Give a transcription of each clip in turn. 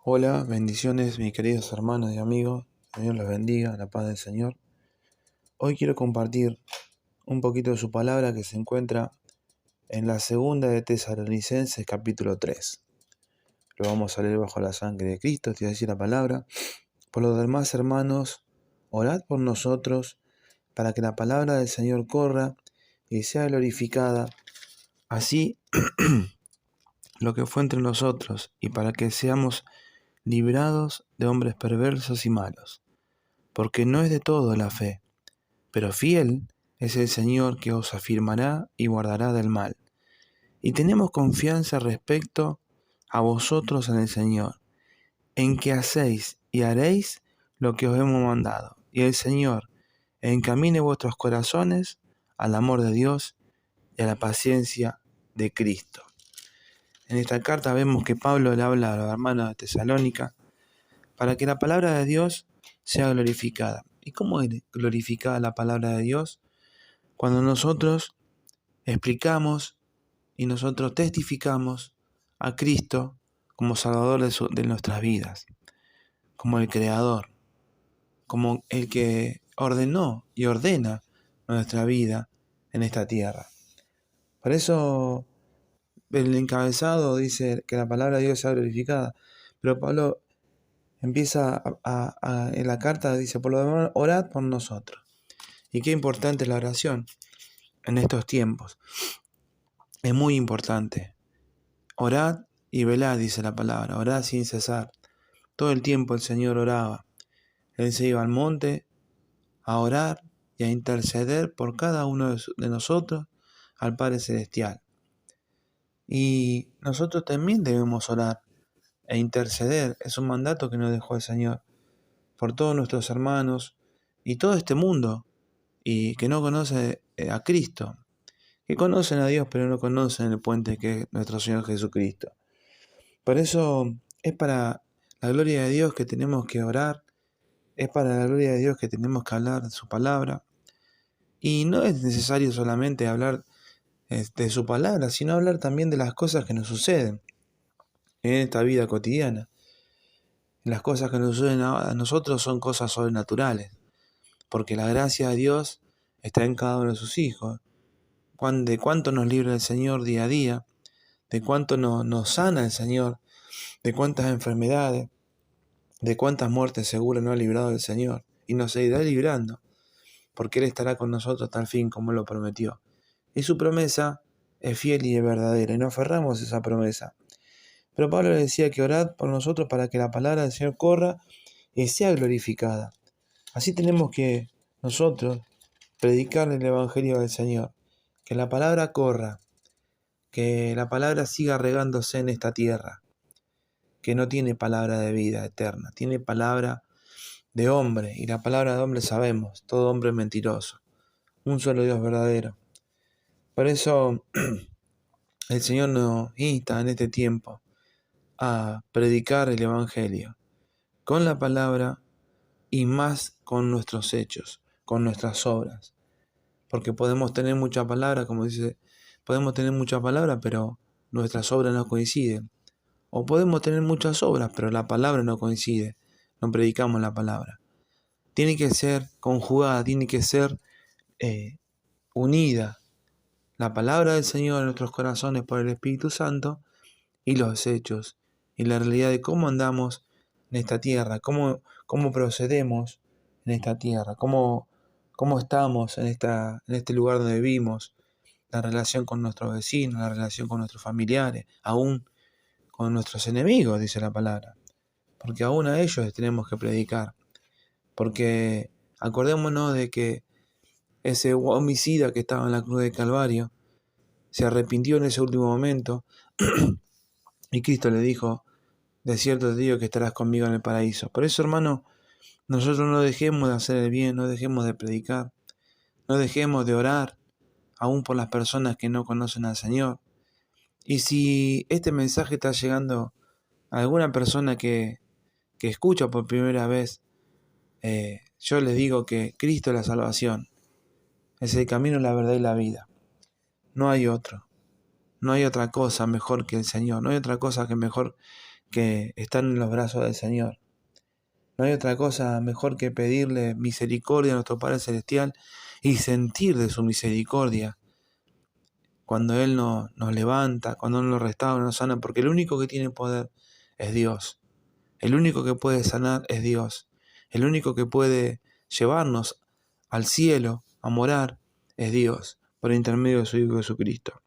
Hola, bendiciones mis queridos hermanos y amigos. Dios los bendiga, la paz del Señor. Hoy quiero compartir un poquito de su palabra que se encuentra en la segunda de Tesalonicenses capítulo 3. Lo vamos a leer bajo la sangre de Cristo, te voy a decir la palabra. Por lo demás, hermanos, orad por nosotros para que la palabra del Señor corra y sea glorificada, así lo que fue entre nosotros, y para que seamos librados de hombres perversos y malos. Porque no es de todo la fe, pero fiel es el Señor que os afirmará y guardará del mal. Y tenemos confianza respecto a vosotros en el Señor, en que hacéis y haréis lo que os hemos mandado. Y el Señor encamine vuestros corazones al amor de Dios y a la paciencia de Cristo. En esta carta vemos que Pablo le habla a los hermanos de Tesalónica para que la palabra de Dios sea glorificada. ¿Y cómo es glorificada la palabra de Dios? Cuando nosotros explicamos y nosotros testificamos a Cristo como Salvador de nuestras vidas, como el Creador, como el que ordenó y ordena nuestra vida en esta tierra. Por eso el encabezado dice que la palabra de Dios sea glorificada, pero Pablo empieza en la carta, dice, por lo demás, orad por nosotros. Y qué importante es la oración en estos tiempos. Es muy importante. Orad y velad, dice la palabra, orad sin cesar. Todo el tiempo el Señor oraba. Él se iba al monte a orar y a interceder por cada uno de nosotros al Padre Celestial. Y nosotros también debemos orar e interceder. Es un mandato que nos dejó el Señor por todos nuestros hermanos y todo este mundo y que no conoce a Cristo, que conocen a Dios pero no conocen el puente que es nuestro Señor Jesucristo. Por eso es para la gloria de Dios que tenemos que orar, es para la gloria de Dios que tenemos que hablar de su palabra. Y no es necesario solamente hablar de su palabra, sino hablar también de las cosas que nos suceden en esta vida cotidiana. Las cosas que nos suceden a nosotros son cosas sobrenaturales, porque la gracia de Dios está en cada uno de sus hijos. De cuánto nos libra el Señor día a día, de cuánto nos sana el Señor, de cuántas enfermedades, de cuántas muertes seguras nos ha librado el Señor, y nos seguirá librando, porque Él estará con nosotros hasta el fin, como Él lo prometió. Y su promesa es fiel y es verdadera, y nos aferramos a esa promesa. Pero Pablo le decía que orad por nosotros para que la palabra del Señor corra y sea glorificada. Así tenemos que nosotros predicar el Evangelio del Señor, que la palabra corra, que la palabra siga regándose en esta tierra, que no tiene palabra de vida eterna, tiene palabra de hombre, y la palabra de hombre sabemos, todo hombre es mentiroso, un solo Dios verdadero. Por eso el Señor nos insta en este tiempo a predicar el Evangelio con la palabra y más con nuestros hechos, con nuestras obras. Porque podemos tener mucha palabra, como dice, podemos tener mucha palabra, pero nuestras obras no coinciden. O podemos tener muchas obras, pero la palabra no coincide, no predicamos la palabra. Tiene que ser conjugada, tiene que ser unida la palabra del Señor en nuestros corazones por el Espíritu Santo y los hechos y la realidad de cómo andamos en esta tierra, cómo procedemos en esta tierra, cómo estamos en este lugar donde vivimos, la relación con nuestros vecinos, la relación con nuestros familiares, aún con nuestros enemigos, dice la palabra, porque aún a ellos les tenemos que predicar, porque acordémonos de que ese homicida que estaba en la cruz de Calvario se arrepintió en ese último momento y Cristo le dijo, de cierto te digo que estarás conmigo en el paraíso. Por eso, hermano, nosotros no dejemos de hacer el bien, no dejemos de predicar, no dejemos de orar, aún por las personas que no conocen al Señor. Y si este mensaje está llegando a alguna persona que escucha por primera vez, yo les digo que Cristo es la salvación, es el camino, la verdad y la vida. No hay otro, no hay otra cosa mejor que el Señor, no hay otra cosa que mejor que están en los brazos del Señor. No hay otra cosa mejor que pedirle misericordia a nuestro Padre Celestial y sentir de su misericordia cuando Él nos levanta, cuando Él nos restaura, nos sana, porque el único que tiene poder es Dios. El único que puede sanar es Dios. El único que puede llevarnos al cielo a morar es Dios, por intermedio de su Hijo Jesucristo.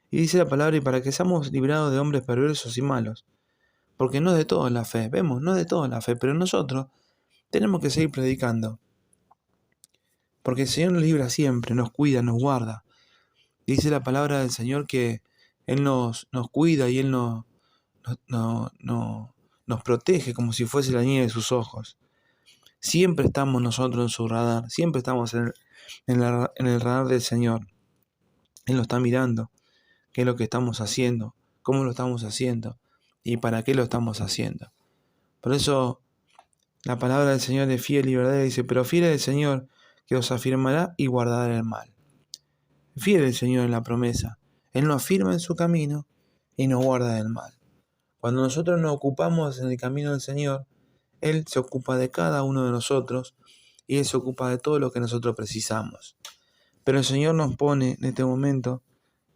Y dice la palabra, y para que seamos librados de hombres perversos y malos, porque no de todos la fe, vemos, no de todos la fe, pero nosotros tenemos que seguir predicando, porque el Señor nos libra siempre, nos cuida, nos guarda. Dice la palabra del Señor que Él nos cuida y Él nos protege como si fuese la niña de sus ojos. Siempre estamos nosotros en su radar, siempre estamos en el radar del Señor. Él nos está mirando, qué es lo que estamos haciendo, cómo lo estamos haciendo y para qué lo estamos haciendo. Por eso la palabra del Señor es fiel y verdadera, dice, pero fiel es el Señor que os afirmará y guardará el mal. Fiel es el Señor en la promesa. Él nos afirma en su camino y nos guarda del mal. Cuando nosotros nos ocupamos en el camino del Señor, Él se ocupa de cada uno de nosotros y Él se ocupa de todo lo que nosotros precisamos. Pero el Señor nos pone en este momento,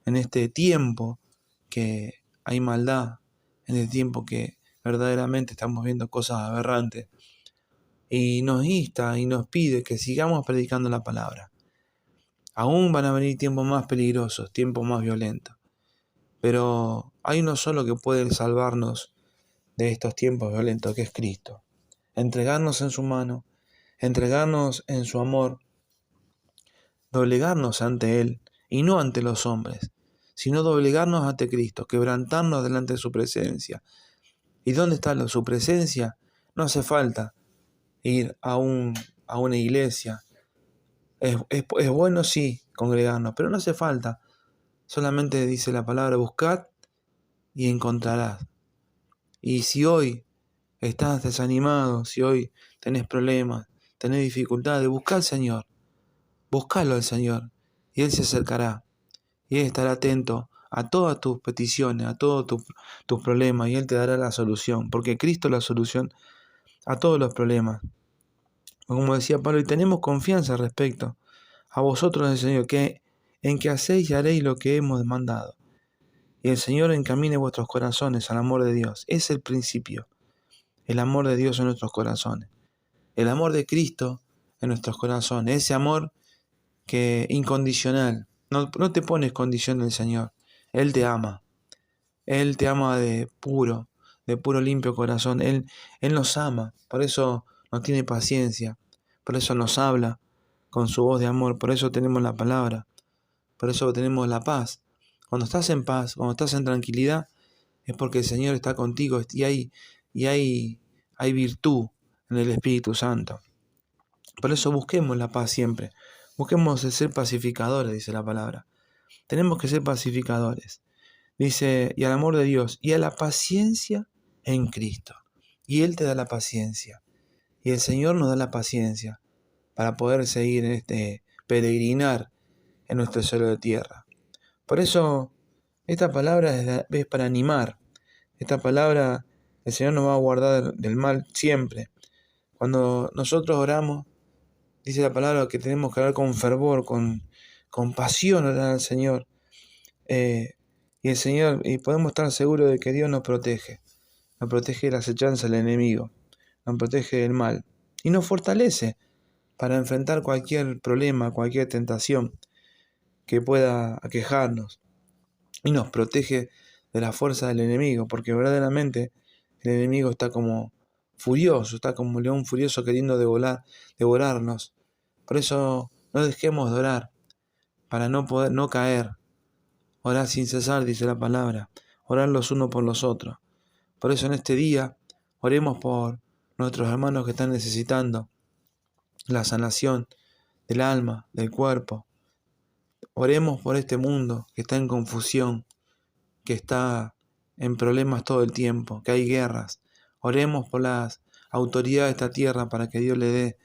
en este tiempo que hay maldad, en este tiempo que verdaderamente estamos viendo cosas aberrantes, y nos insta y nos pide que sigamos predicando la palabra. Aún van a venir tiempos más peligrosos, tiempos más violentos, pero hay uno solo que puede salvarnos de estos tiempos violentos, que es Cristo. Entregarnos en su mano, entregarnos en su amor, doblegarnos ante Él, y no ante los hombres, sino doblegarnos ante Cristo, quebrantarnos delante de su presencia. ¿Y dónde está su presencia? No hace falta ir a una iglesia. Es bueno, sí, congregarnos, pero no hace falta. Solamente dice la palabra, buscad y encontrarás. Y si hoy estás desanimado, si hoy tenés problemas, tenés dificultades, buscá al Señor. Buscalo al Señor y Él se acercará. Y Él estará atento a todas tus peticiones, a todos tus problemas, y Él te dará la solución, porque Cristo es la solución a todos los problemas. Como decía Pablo, y tenemos confianza respecto a vosotros del Señor, que en que hacéis y haréis lo que hemos demandado. Y el Señor encamine vuestros corazones al amor de Dios. Es el principio, el amor de Dios en nuestros corazones. El amor de Cristo en nuestros corazones. Ese amor que incondicional. No te pones condición del Señor. Él te ama. Él te ama de puro limpio corazón. Él nos ama. Por eso nos tiene paciencia. Por eso nos habla con su voz de amor. Por eso tenemos la palabra. Por eso tenemos la paz. Cuando estás en paz, cuando estás en tranquilidad, es porque el Señor está contigo y hay virtud en el Espíritu Santo. Por eso busquemos la paz siempre. Busquemos ser pacificadores, dice la palabra. Tenemos que ser pacificadores. Dice, y al amor de Dios, y a la paciencia en Cristo. Y Él te da la paciencia. Y el Señor nos da la paciencia para poder seguir en peregrinar en nuestro suelo de tierra. Por eso, esta palabra es para animar. Esta palabra, el Señor nos va a guardar del mal siempre. Cuando nosotros oramos, dice la palabra que tenemos que orar con fervor, con pasión, orar al Señor. Y el Señor, y podemos estar seguros de que Dios nos protege de la acechanza del enemigo, nos protege del mal y nos fortalece para enfrentar cualquier problema, cualquier tentación que pueda aquejarnos, y nos protege de la fuerza del enemigo, porque verdaderamente el enemigo está como furioso, está como un león furioso queriendo devorarnos. Por eso no dejemos de orar, para no caer. Orar sin cesar, dice la palabra. Orar los unos por los otros. Por eso en este día oremos por nuestros hermanos que están necesitando la sanación del alma, del cuerpo. Oremos por este mundo que está en confusión, que está en problemas todo el tiempo, que hay guerras. Oremos por las autoridades de esta tierra para que Dios le dé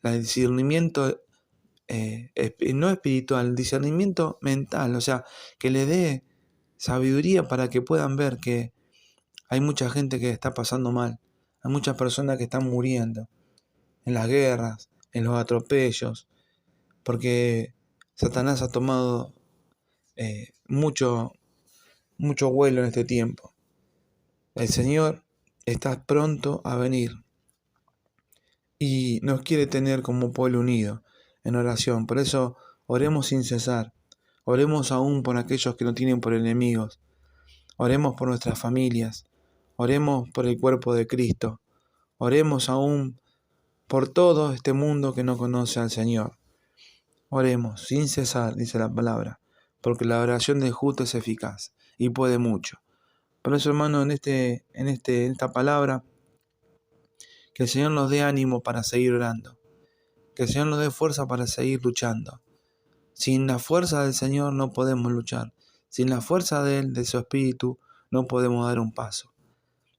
el discernimiento no espiritual, discernimiento mental, o sea, que le dé sabiduría para que puedan ver que Hay mucha gente que está pasando mal. Hay muchas personas que están muriendo en las guerras, en los atropellos, porque Satanás ha tomado mucho vuelo en este tiempo. El Señor está pronto a venir y nos quiere tener como pueblo unido en oración. Por eso oremos sin cesar. Oremos aún por aquellos que no tienen por enemigos. Oremos por nuestras familias. Oremos por el cuerpo de Cristo. Oremos aún por todo este mundo que no conoce al Señor. Oremos sin cesar, dice la palabra, porque la oración del justo es eficaz y puede mucho. Por eso, hermano, en esta palabra, que el Señor nos dé ánimo para seguir orando, que el Señor nos dé fuerza para seguir luchando. Sin la fuerza del Señor no podemos luchar, sin la fuerza de Él, de su Espíritu, no podemos dar un paso.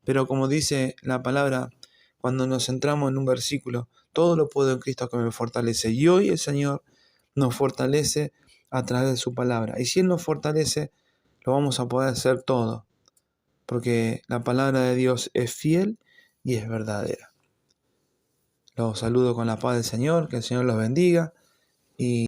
Pero como dice la palabra, cuando nos centramos en un versículo, todo lo puedo en Cristo que me fortalece. Y hoy el Señor nos fortalece a través de su palabra. Y si Él nos fortalece, lo vamos a poder hacer todo, porque la palabra de Dios es fiel y es verdadera. Los saludo con la paz del Señor, que el Señor los bendiga y